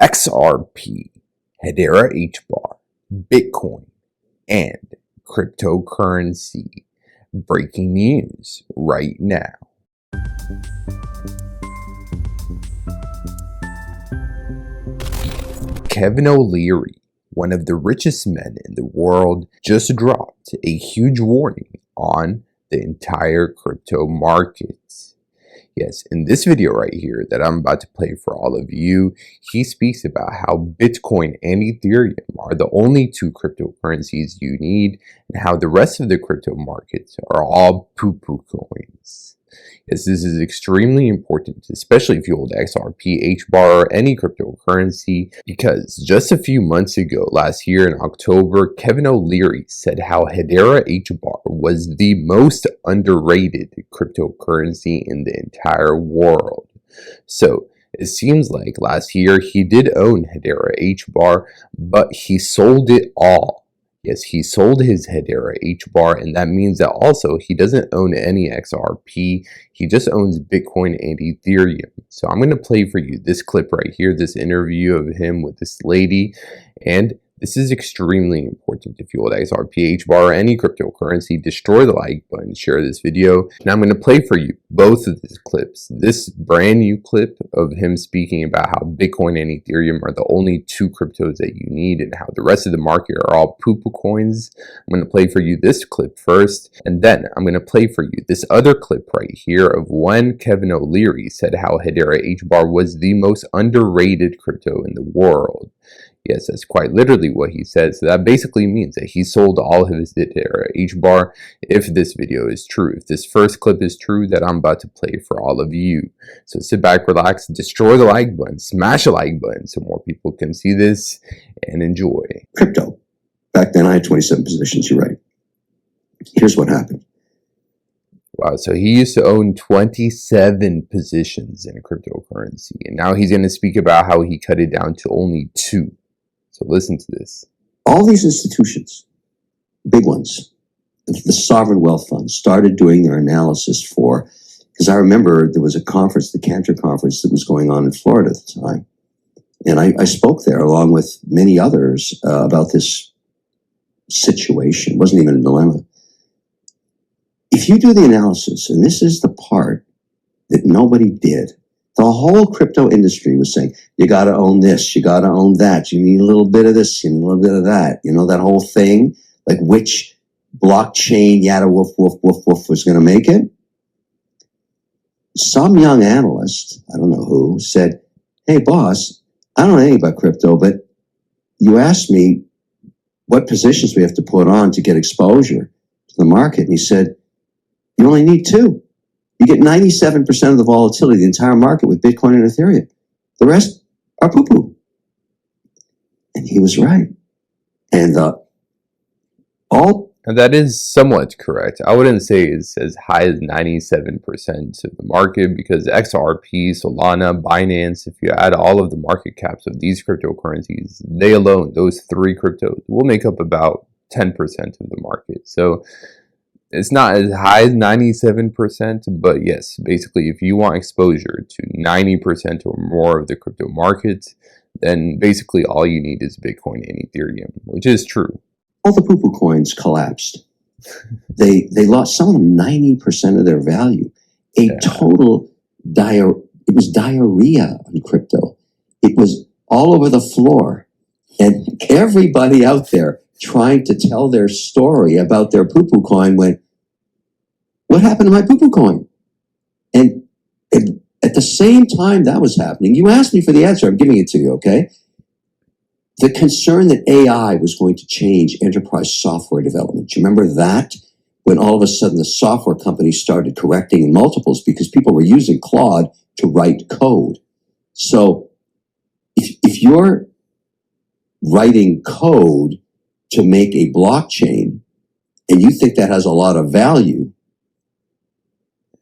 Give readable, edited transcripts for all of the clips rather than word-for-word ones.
Xrp, Hbar, Bitcoin, and cryptocurrency. Breaking news right now. Kevin O'Leary, one of the richest men in the world, just dropped a huge warning on the entire crypto markets. Yes, in this video right here that I'm about to play for all of you, he speaks about how Bitcoin and Ethereum are the only two cryptocurrencies you need, and how the rest of the crypto markets are all poo-poo coins. Yes, this is extremely important, especially if you hold Xrp Hbar or any cryptocurrency, because just a few months ago, last year in October, Kevin O'Leary said how Hbar was the most underrated cryptocurrency in the entire world. So it seems like last year he did own Hbar, but he sold it all. Yes, he sold his Hbar, and that means that also he doesn't own any XRP. He just owns Bitcoin and Ethereum. So I'm going to play for you this clip right here, this interview of him with this lady, and this is extremely important. If you hold Xrp Hbar or any cryptocurrency, destroy the like button, share this video. Now I'm going to play for you both of these clips. This brand new clip of him speaking about how Bitcoin and Ethereum are the only two cryptos that you need and how the rest of the market are all poo-poo coins. I'm going to play for you this clip first, and then I'm going to play for you this other clip right here of when Kevin O'Leary said how Hbar was the most underrated crypto in the world. Yes, that's quite literally what he says. So that basically means that he sold all of his Hbar if this video is true. If this first clip is true that I'm about to play for all of you. So sit back, relax, destroy the like button, smash the like button so more people can see this and enjoy. Crypto. Back then I had 27 positions, you're right. Here's what happened. Wow, so he used to own 27 positions in cryptocurrency, and now he's going to speak about how he cut it down to only 2. So listen to this. All these institutions, big ones, the sovereign wealth funds, started doing their analysis for, because I remember there was a conference, the Cantor conference, that was going on in Florida at the time. And I spoke there along with many others about this situation. It wasn't even a dilemma. If you do the analysis, and this is the part that nobody did, the whole crypto industry was saying, you got to own this, you got to own that, you need a little bit of this, you need a little bit of that. You know, that whole thing, like which blockchain, yada, woof, woof, woof, woof, was going to make it. Some young analyst, I don't know who, said, hey, boss, I don't know anything about crypto, but you asked me what positions we have to put on to get exposure to the market. And he said, you only need 2. You get 97% of the volatility of the entire market with Bitcoin and Ethereum. The rest are poo-poo. And he was right. And that is somewhat correct. I wouldn't say it's as high as 97% of the market, because XRP, Solana, Binance, if you add all of the market caps of these cryptocurrencies, they alone, those 3 cryptos, will make up about 10% of the market. So it's not as high as 97%, but yes, basically if you want exposure to 90% or more of the crypto markets, then basically all you need is Bitcoin and Ethereum, which is true. All the poo-poo coins collapsed. They lost some of them 90% of their value. Total it was diarrhea on crypto. It was all over the floor. And everybody out there trying to tell their story about their poo-poo coin went, what happened to my poo-poo coin? And at the same time that was happening, you asked me for the answer, I'm giving it to you, okay? The concern that AI was going to change enterprise software development. Do you remember that? When all of a sudden the software companies started correcting in multiples because people were using Claude to write code. So if you're writing code to make a blockchain, and you think that has a lot of value,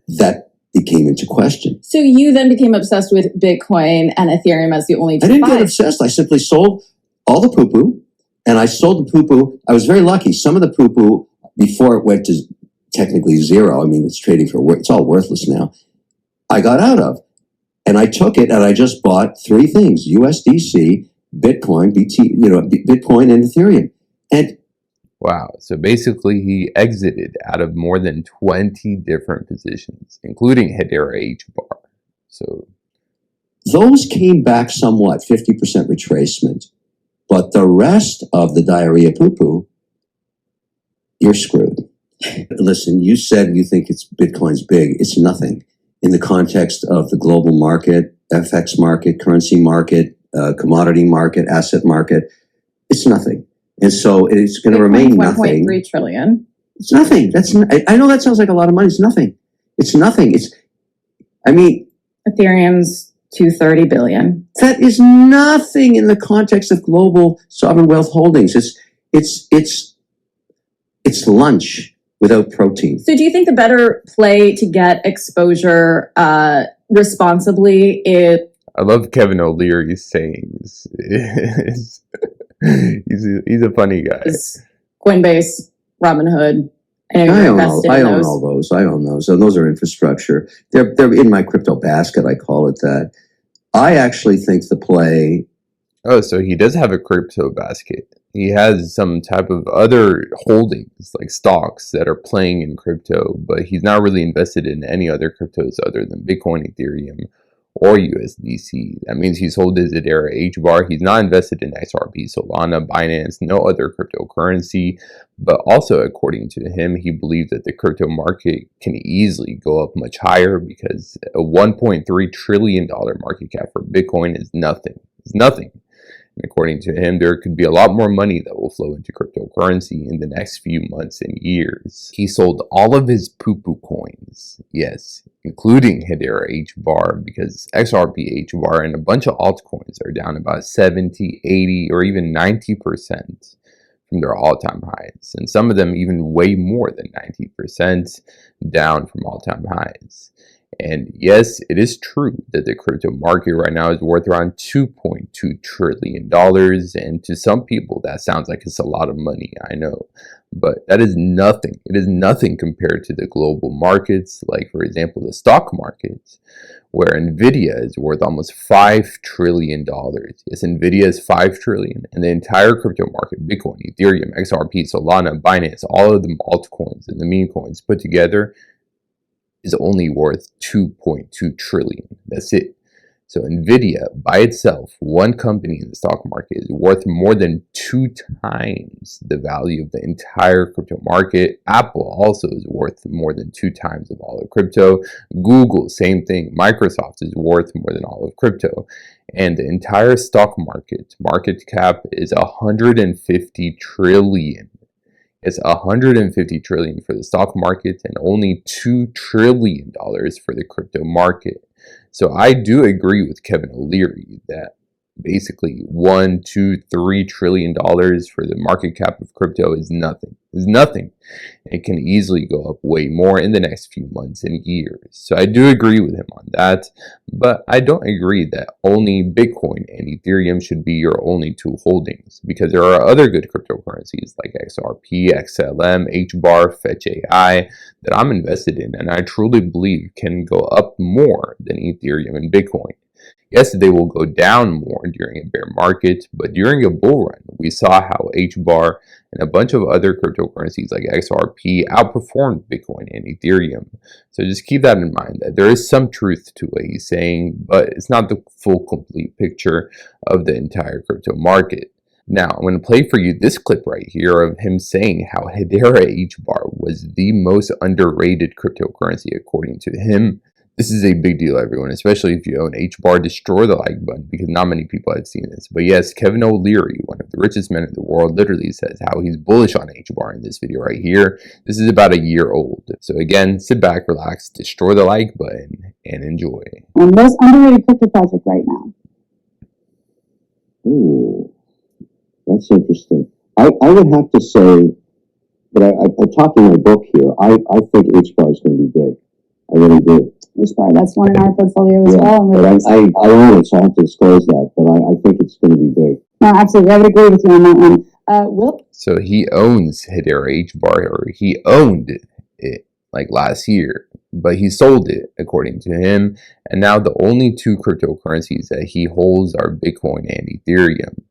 that became into question. So you then became obsessed with Bitcoin and Ethereum as the only two. I didn't get obsessed. I simply sold all the poo-poo, and I sold the poo-poo. I was very lucky. Some of the poo-poo, before it went to technically zero, I mean, it's trading for, it's all worthless now, I got out of. And I took it and I just bought three things: USDC, Bitcoin, Bitcoin and Ethereum. And Wow. So basically, he exited out of more than 20 different positions, including Xrp Hbar. So those came back somewhat, 50% retracement. But the rest of the diarrhea poo-poo, you're screwed. Listen, you said you think Bitcoin's big. It's nothing in the context of the global market, FX market, currency market, commodity market, asset market. It's nothing. And so it's going to remain nothing. 1.3 trillion. It's nothing. I know that sounds like a lot of money. It's nothing. It's nothing. Ethereum's 230 billion. That is nothing in the context of global sovereign wealth holdings. It's lunch without protein. So do you think the better play to get exposure responsibly is... I love Kevin O'Leary's sayings. He's a funny guy. Coinbase, Robinhood. I own all those. I own those. And those are infrastructure. They're in my crypto basket. I call it that. I actually think the play. Oh, so he does have a crypto basket. He has some type of other holdings, like stocks that are playing in crypto, but he's not really invested in any other cryptos other than Bitcoin, Ethereum, or USDC. That means he sold his Xrp Hbar. He's not invested in Xrp, Solana, Binance, no other cryptocurrency. But also, according to him, he believes that the crypto market can easily go up much higher because a $1.3 trillion market cap for Bitcoin is nothing. It's nothing. And according to him, there could be a lot more money that will flow into cryptocurrency in the next few months and years. He sold all of his poo-poo coins, yes, including Xrp Hbar, because Xrp Hbar and a bunch of altcoins are down about 70, 80, or even 90% from their all-time highs. And some of them even way more than 90% down from all-time highs. And yes, it is true that the crypto market right now is worth around $2.2 trillion. And to some people, that sounds like it's a lot of money, I know. But that is nothing. It is nothing compared to the global markets, like, for example, the stock markets, where Nvidia is worth almost $5 trillion. Yes, Nvidia is $5 trillion. And the entire crypto market, Bitcoin, Ethereum, XRP, Solana, Binance, all of the altcoins and the meme coins put together, is only worth 2.2 trillion. That's it. So Nvidia by itself, one company in the stock market, is worth more than 2 times the value of the entire crypto market. Apple also is worth more than 2 times of all of crypto. Google, same thing. Microsoft is worth more than all of crypto. And the entire stock market cap is 150 trillion. It's 150 trillion for the stock market and only $2 trillion for the crypto market. So I do agree with Kevin O'Leary that basically $1, $2, $3 trillion for the market cap of crypto is nothing. It's nothing. It can easily go up way more in the next few months and years. So I do agree with him on that, but I don't agree that only Bitcoin and Ethereum should be your only 2 holdings, because there are other good cryptocurrencies like XRP, XLM, HBAR, Fetch AI that I'm invested in and I truly believe can go up more than Ethereum and Bitcoin. Yes, they will go down more during a bear market, but during a bull run, we saw how HBAR and a bunch of other cryptocurrencies like XRP outperformed Bitcoin and Ethereum. So just keep that in mind, that there is some truth to what he's saying, but it's not the full complete picture of the entire crypto market. Now, I'm going to play for you this clip right here of him saying how Xrp Hbar was the most underrated cryptocurrency according to him. This is a big deal, everyone, especially if you own HBAR. Destroy the like button because not many people have seen this. But yes, Kevin O'Leary, one of the richest men in the world, literally says how he's bullish on HBAR in this video right here. This is about a year old. So again, sit back, relax, destroy the like button, and enjoy. Most underrated crypto project right now. Ooh, that's interesting. I would have to say, but I talk in my book here, I think HBAR is going to be big. I really do. Hbar, that's one in our portfolio as well. And I own it, so I have to disclose that, but I think it's going to be big. No, absolutely. I would agree with you on that one. Will? So he owns Xrp Hbar, or he owned it like last year, but he sold it according to him. And now the only two cryptocurrencies that he holds are Bitcoin and Ethereum.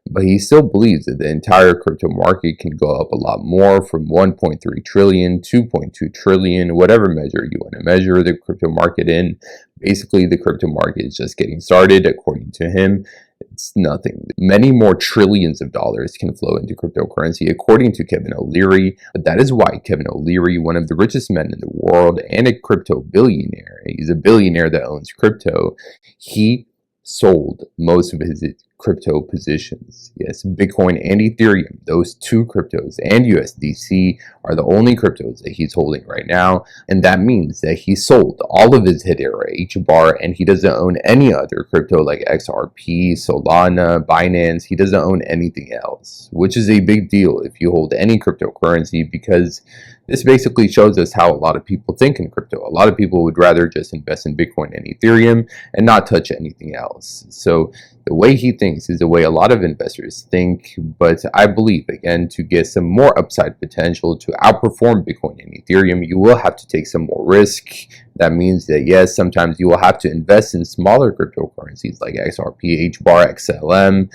But he still believes that the entire crypto market can go up a lot more, from 1.3 trillion, 2.2 trillion, whatever measure you want to measure the crypto market in. Basically, the crypto market is just getting started, according to him. It's nothing. Many more trillions of dollars can flow into cryptocurrency, according to Kevin O'Leary. But that is why Kevin O'Leary, one of the richest men in the world and a crypto billionaire, he's a billionaire that owns crypto, he sold most of his crypto positions. Yes, Bitcoin and Ethereum, those two cryptos, and USDC are the only cryptos that he's holding right now. And that means that he sold all of his Xrp Hbar, and he doesn't own any other crypto like Xrp, Solana, Binance. He doesn't own anything else, which is a big deal if you hold any cryptocurrency, because this basically shows us how a lot of people think in crypto. A lot of people would rather just invest in Bitcoin and Ethereum and not touch anything else. So the way he thinks is the way a lot of investors think, but I believe, again, to get some more upside potential to outperform Bitcoin and Ethereum, you will have to take some more risk. That means that, yes, sometimes you will have to invest in smaller cryptocurrencies like Xrp Hbar, XLM,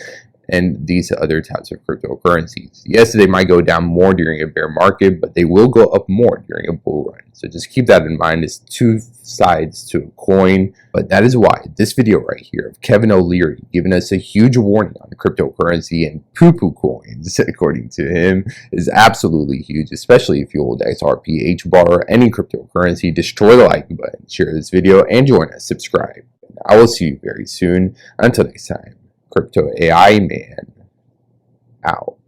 and these other types of cryptocurrencies. Yes, they might go down more during a bear market, but they will go up more during a bull run. So just keep that in mind. It's two sides to a coin. But that is why this video right here of Kevin O'Leary giving us a huge warning on cryptocurrency and poo-poo coins, according to him, is absolutely huge, especially if you hold Xrp Hbar or any cryptocurrency. Destroy the like button, share this video, and join us. Subscribe. I will see you very soon. Until next time. Crypto AI Man out.